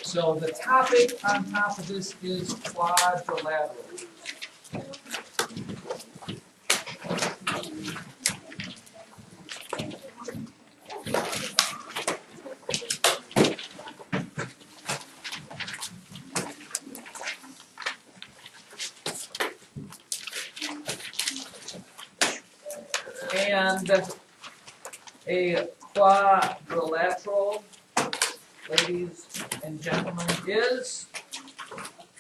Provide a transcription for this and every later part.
So the topic on top of this is quadrilaterals. And a quadrilateral, ladies and gentlemen, is,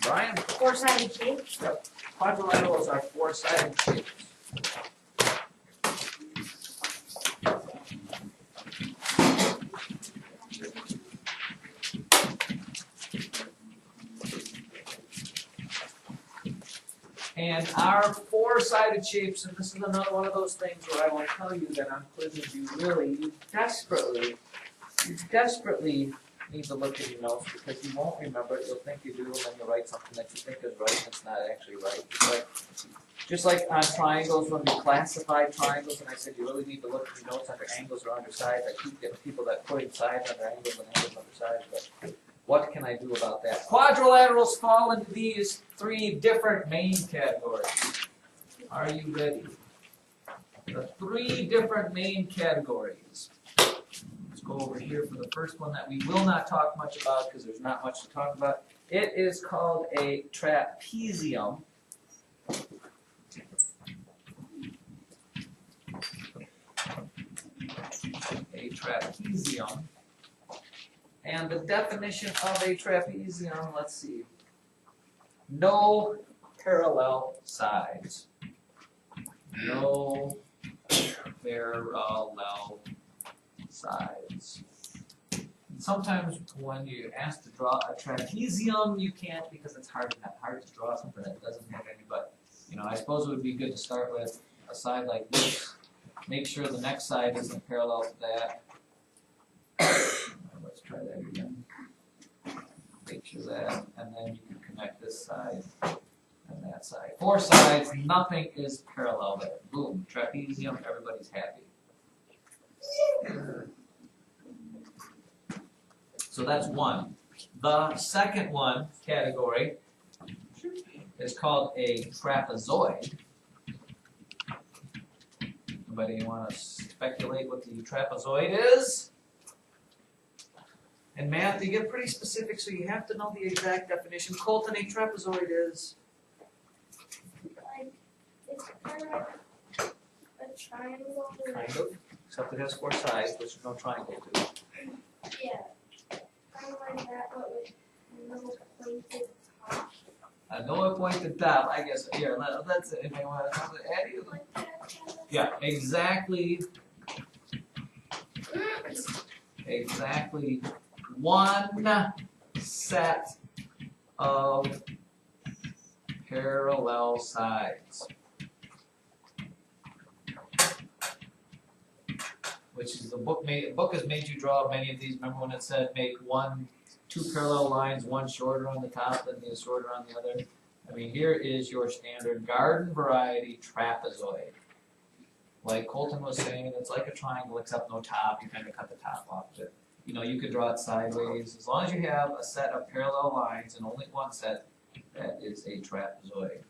Brian? Four-sided shapes. Quadrilaterals are four-sided shapes. And our four-sided shapes, and this is another one of those things where I will tell you that on quizzes you desperately need to look at your notes because you won't remember it. You'll think you do, and then you'll write something that you think is right and it's not actually right. Just like on triangles, when we classified triangles, and I said you really need to look at your notes under angles or under sides. I keep getting people that put in sides under angles and angles under sides, but what can I do about that? Quadrilaterals fall into these three different main categories. Are you ready? The three different main categories. Let's go over here for the first one that we will not talk much about because there's not much to talk about. It is called a trapezium. A trapezium. And the definition of a trapezium, let's see. No parallel sides. No parallel sides. And sometimes when you're asked to draw a trapezium, you can't because it's hard to draw something that doesn't have any, but I suppose it would be good to start with a side like this. Make sure the next side isn't parallel to that. Let's try that again. Make sure that, and then you can connect this side and that side. Four sides, nothing is parallel there. Boom, trapezium, everybody's happy. So that's one. The second one category is called a trapezoid. Anybody want to speculate what the trapezoid is? In math, you get pretty specific, so you have to know the exact definition. Colton, a trapezoid is? Like, it's kind of a triangle. Kind of, except it has four sides, which there's no triangle to. Yeah, kind of like that, but with no pointed top. No pointed top, I guess. Here, let's if I want to add you. Like that. Yeah, exactly. Exactly. One set of parallel sides, which is the book has made you draw many of these. Remember when it said make two parallel lines, one shorter on the top and the other shorter on the other? I mean, here is your standard garden variety trapezoid. Like Colton was saying, it's like a triangle except no top. You kind of cut the top off it. You could draw it sideways. As long as you have a set of parallel lines and only one set, that is a trapezoid.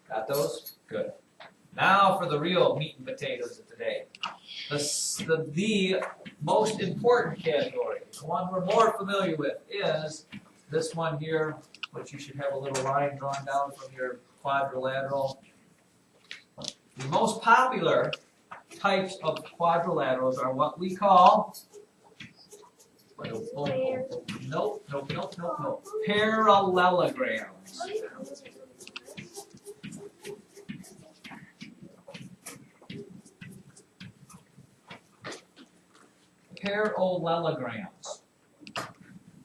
Got those? Good. Now for the real meat and potatoes of today. The most important category, the one we're more familiar with, is this one here, which you should have a little line drawn down from your quadrilateral. The most popular types of quadrilaterals are what we call nope. Parallelograms. Parallelograms.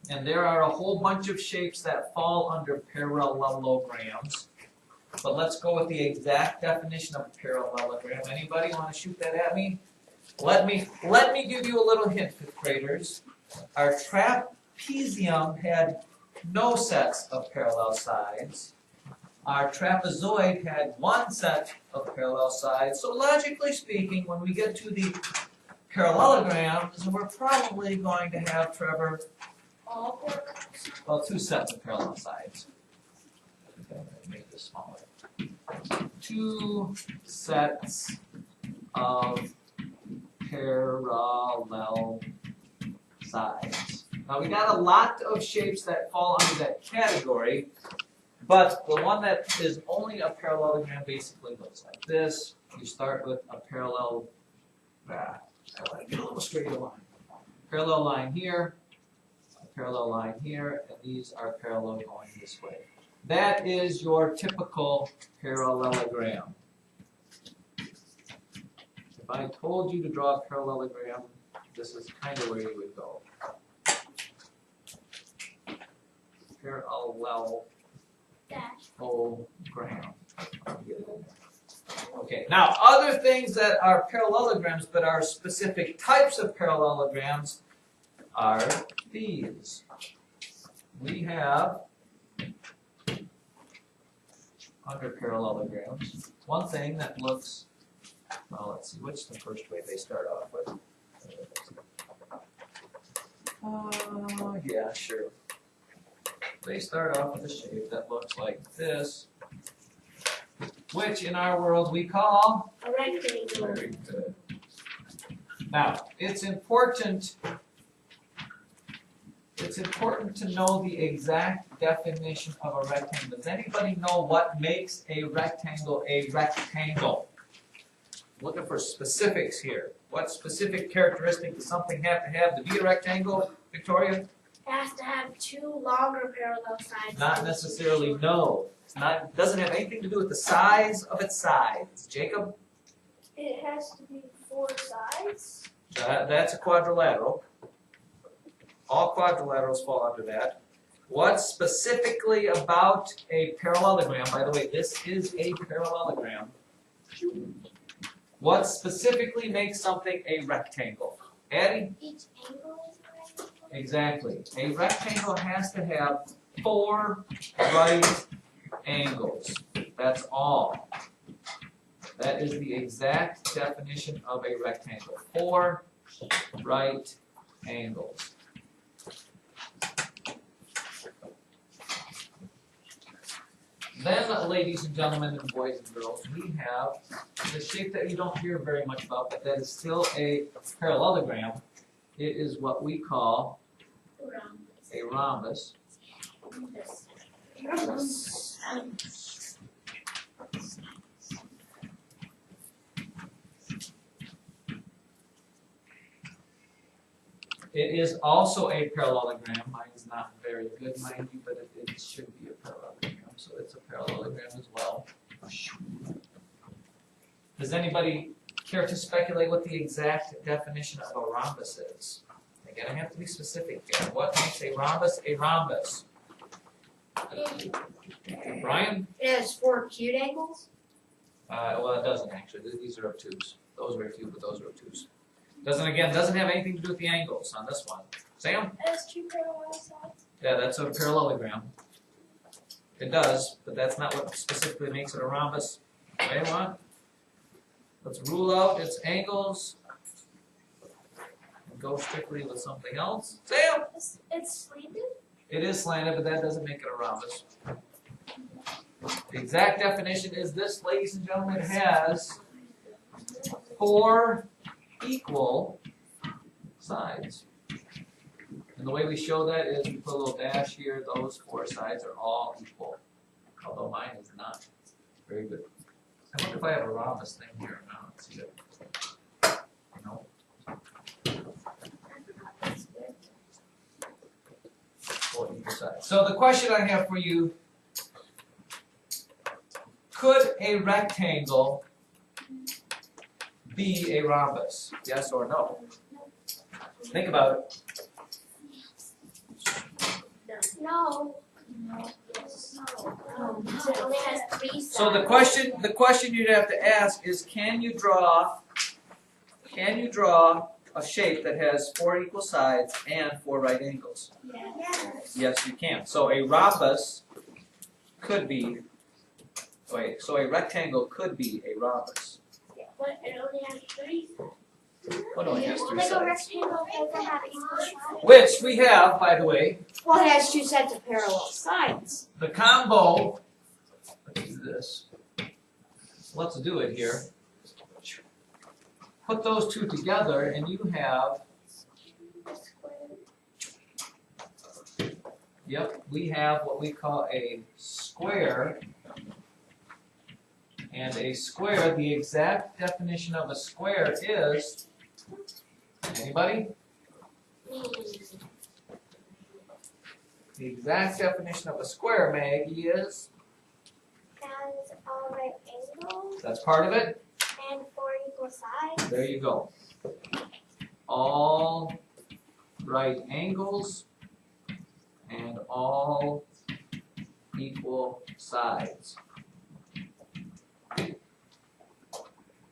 And there are a whole bunch of shapes that fall under parallelograms. But let's go with the exact definition of a parallelogram. Anybody want to shoot that at me? Let me give you a little hint, fifth graders. Our trapezium had no sets of parallel sides. Our trapezoid had one set of parallel sides. So logically speaking, when we get to the parallelograms, we're probably going to have, Trevor, all parallels? Well, two sets of parallel sides. Okay, I'm gonna make this smaller. Two sets of parallel sides. Now we got a lot of shapes that fall under that category, but the one that is only a parallelogram basically looks like this. You start with a parallel, I want to get a little straighter line. Parallel line here, a parallel line here, and these are parallel going this way. That is your typical parallelogram. If I told you to draw a parallelogram, this is kind of where you would go. Parallelogram. Okay, now other things that are parallelograms but are specific types of parallelograms are these. We have, under parallelograms, one thing that looks, well, let's see, what's the first way they start off with? Yeah, sure. They start off with a shape that looks like this, which in our world we call A rectangle. very good. Now, it's important to know the exact definition of a rectangle. Does anybody know what makes a rectangle a rectangle? Looking for specifics here. What specific characteristic does something have to be a rectangle, Victoria? It has to have two longer parallel sides. Not necessarily, no. It's not, it doesn't have anything to do with the size of its sides. Jacob? It has to be 4 sides. That's a quadrilateral. All quadrilaterals fall under that. What specifically about a parallelogram, by the way, this is a parallelogram. What specifically makes something a rectangle? Addie? Each angle is a rectangle. Exactly. A rectangle has to have 4 right angles. That's all. That is the exact definition of a rectangle. 4 right angles. Then, ladies and gentlemen, and boys and girls, we have the shape that you don't hear very much about, but that is still a parallelogram. It is what we call a rhombus. It is also a parallelogram. Mine is not very good, mind you, but it should be a parallelogram. So it's a parallelogram as well. Does anybody care to speculate what the exact definition of a rhombus is? Again, I have to be specific here. What makes a rhombus a rhombus? Brian? It has 4 acute angles. Well, it doesn't actually. These are obtuse. Those are acute, but those are obtuse. Doesn't have anything to do with the angles on this one. Sam? It has 2 parallel sides. Yeah, that's a parallelogram. It does, but that's not what specifically makes it a rhombus. Okay, what? Let's rule out its angles and go strictly with something else. Sam? It's slanted. It is slanted, but that doesn't make it a rhombus. The exact definition is this, ladies and gentlemen, it has 4 equal sides. And the way we show that is we put a little dash here. Those 4 sides are all equal. Although mine is not very good. I wonder if I have a rhombus thing here or not. Let's see that. No. 4 equal sides. So the question I have for you, could a rectangle be a rhombus? Yes or no? Think about it. No. No. It only has 3 sides. So the question you'd have to ask is, can you draw a shape that has 4 equal sides and 4 right angles? Yes. Yes, you can. So a rhombus could be, so a rectangle could be a rhombus. But it only has 3 sides. What only has 3 Like a sides? rectangle doesn't have equal sides. Which we have, by the way, Well, it has 2 sets of parallel sides. the combo. Let's do this. Let's do it here. Put those two together, and you have. Yep, we have what we call a square. And a square, the exact definition of a square is, anybody? The exact definition of a square, Maggie, is? Has all right angles That's part of it? and 4 equal sides. There you go. All right angles and all equal sides.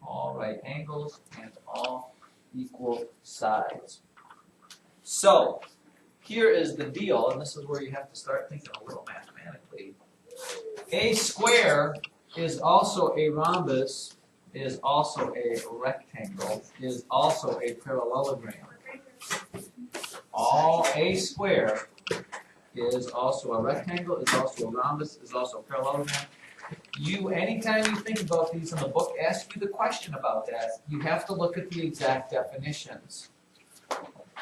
All right angles and all equal sides. So, here is the deal, and this is where you have to start thinking a little mathematically. A square is also a rhombus, is also a rectangle, is also a parallelogram. All a square is also a rectangle, is also a rhombus, is also a parallelogram. Anytime you think about these in the book, ask you the question about that. You have to look at the exact definitions.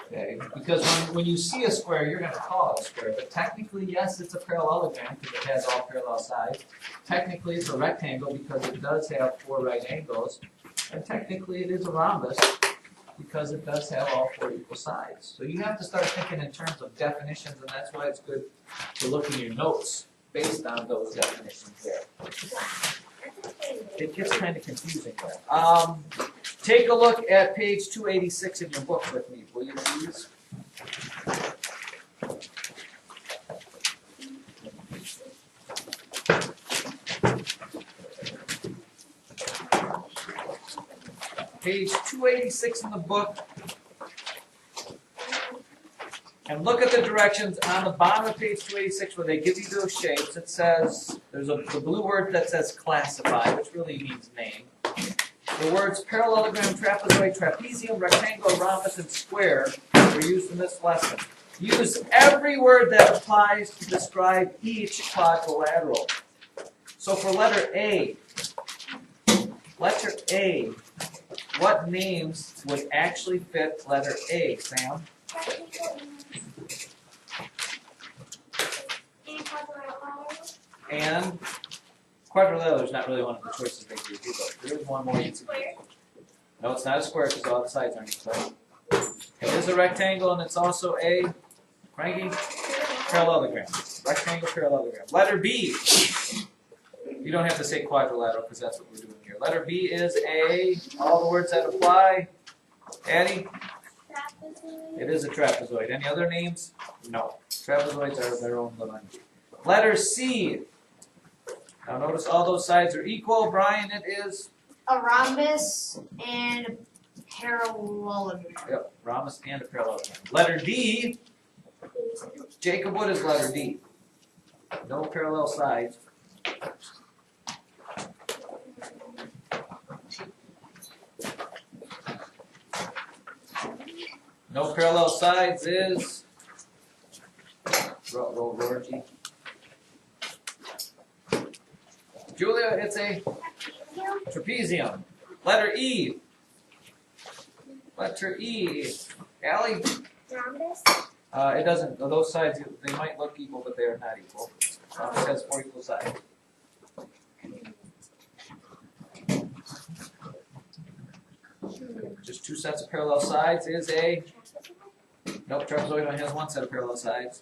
Okay? Because when you see a square, you're going to call it a square. But technically, yes, it's a parallelogram because it has all parallel sides. Technically, it's a rectangle because it does have 4 right angles. And technically, it is a rhombus because it does have all 4 equal sides. So you have to start thinking in terms of definitions, and that's why it's good to look in your notes based on those definitions there. It gets kind of confusing there. Take a look at page 286 in your book with me, will you please? Page 286 in the book. And look at the directions on the bottom of page 286 where they give you those shapes. It says, there's the blue word that says classify, which really means name. The words parallelogram, trapezoid, trapezium, rectangle, rhombus, and square were used in this lesson. Use every word that applies to describe each quadrilateral. So for letter A, what names would actually fit letter A, Sam? And quadrilateral is not really one of the choices they give you, but there is one more you can use. No, it's not a square because all the sides aren't equal. It is a rectangle and it's also a parallelogram. Rectangle, parallelogram. Letter B. You don't have to say quadrilateral because that's what we're doing here. Letter B is all the words that apply. Addie? Trapezoid. It is a trapezoid. Any other names? No. Trapezoids are their own little entity. Letter C. Now notice all those sides are equal. Brian, it is? A rhombus and a parallelogram. Yep, rhombus and a parallelogram. Letter D. Jacob, what is letter D? No parallel sides. No parallel sides is Roger. Julia, it's a trapezium. Letter E. Letter E. Allie? Rhombus. It doesn't, those sides, they might look equal, but they are not equal. It has 4 equal sides. Just 2 sets of parallel sides is a, nope, trapezoid only has 1 set of parallel sides.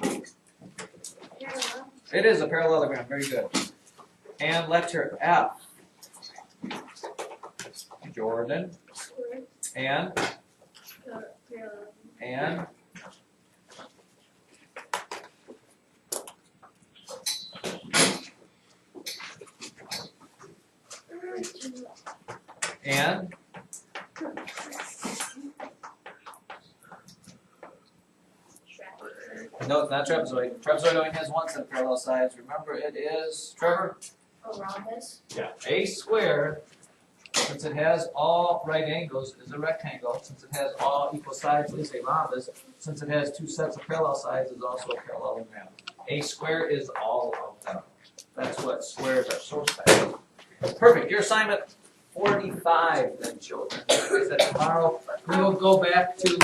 Parallel. It is a parallelogram, very good. And letter F. Jordan. Square. And Parallel. And no, it's not trapezoid. Trapezoid only has 1 set of parallel sides. Remember, it is, Trevor? A rhombus. Yeah. A square Since it has all right angles, it is a rectangle. Since it has all equal sides, it is a rhombus. Since it has two sets of parallel sides, it is also a parallelogram. A square is all of them. That's what squares are so special. Perfect. Your assignment 45 then, children. Like I said, tomorrow we will go back to